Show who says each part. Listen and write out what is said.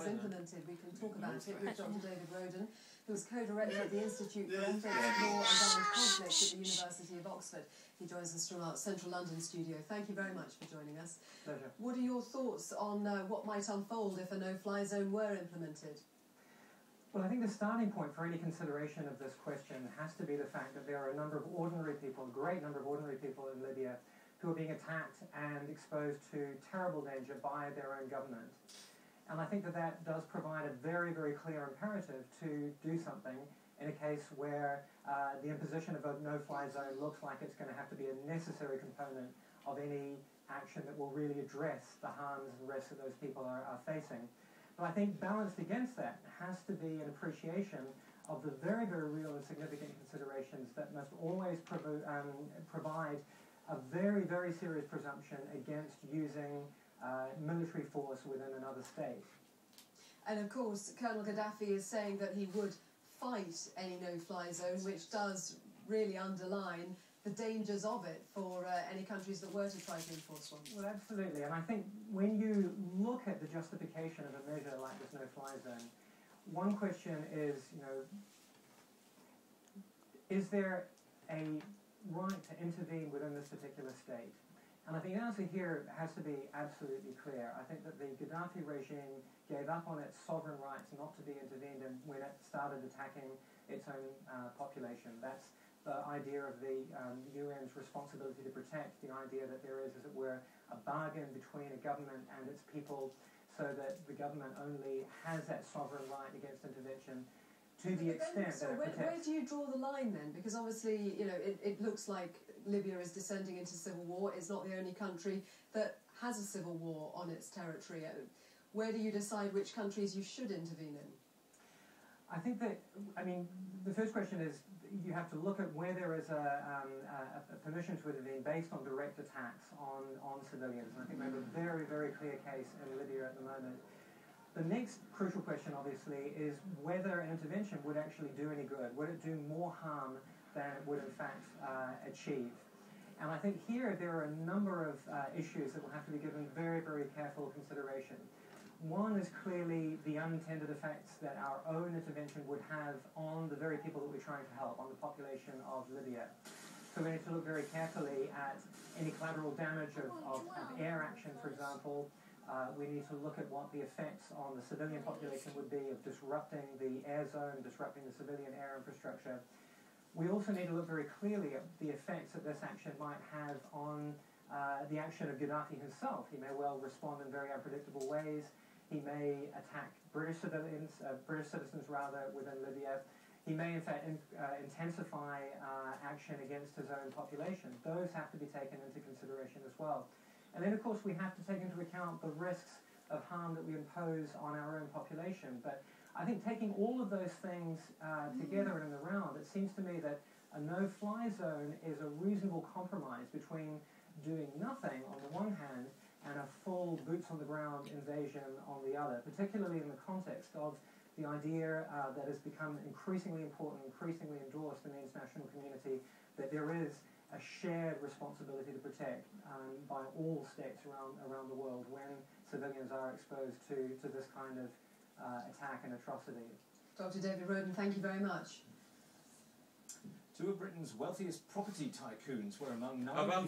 Speaker 1: is implemented. We can talk about it with Dr. David Rodin, who's co-director of the Institute for Defence, Law and Armed Conflict at the University of Oxford. He joins us from our central London studio. Thank you very much for joining us.
Speaker 2: Pleasure.
Speaker 1: What are your thoughts on what might unfold if a no-fly zone were implemented?
Speaker 2: Well, I think the starting point for any consideration of this question has to be the fact that there are a number of ordinary people, a great number of ordinary people in Libya, who are being attacked and exposed to terrible danger by their own government. And I think that that does provide a very, very clear imperative to do something in a case where the imposition of a no-fly zone looks like it's going to have to be a necessary component of any action that will really address the harms and risks that those people are facing. But I think balanced against that has to be an appreciation of the very, very real and significant considerations that must always provide a very, very serious presumption against using military force within another state.
Speaker 1: And of course, Colonel Gaddafi is saying that he would fight any no-fly zone, which does really underline the dangers of it for any countries that were to try to enforce one.
Speaker 2: Well, absolutely. And I think when you look at the justification of a measure like this no-fly zone, one question is, is there a right to intervene within this particular state? And I think the answer here has to be absolutely clear. I think that the Gaddafi regime gave up on its sovereign rights not to be intervened in when it started attacking its own population. That's the idea of the UN's responsibility to protect, the idea that there is, as it were, a bargain between a government and its people so that the government only has that sovereign right against intervention to the extent that it protects.
Speaker 1: Where do you draw the line then? Because obviously, it looks like Libya is descending into civil war. It's not the only country that has a civil war on its territory. Where do you decide which countries you should intervene in?
Speaker 2: I think that, the first question is you have to look at where there is a permission to intervene based on direct attacks on civilians. And I think we have a very, very clear case in Libya at the moment. The next crucial question, obviously, is whether an intervention would actually do any good. Would it do more harm than it would, in fact, achieve? And I think here there are a number of issues that will have to be given very, very careful consideration. One is clearly the unintended effects that our own intervention would have on the very people that we're trying to help, on the population of Libya. So we need to look very carefully at any collateral damage of air action, for example. We need to look at what the effects on the civilian population would be of disrupting the air zone, disrupting the civilian air infrastructure. We also need to look very clearly at the effects that this action might have on the action of Gaddafi himself. He may well respond in very unpredictable ways. He may attack British citizens within Libya. He may, in fact, intensify action against his own population. Those have to be taken into consideration as well. And then, of course, we have to take into account the risks of harm that we impose on our own population. But I think taking all of those things together and in the round, it seems to me that a no-fly zone is a reasonable compromise between doing nothing on the one hand and a full boots-on-the-ground invasion on the other, particularly in the context of the idea that has become increasingly important, increasingly endorsed in the international community, that there is a shared responsibility to protect by all states around the world when civilians are exposed to this kind of attack and atrocity.
Speaker 1: Dr. David Rodin, thank you very much.
Speaker 3: Two of Britain's wealthiest property tycoons were among 9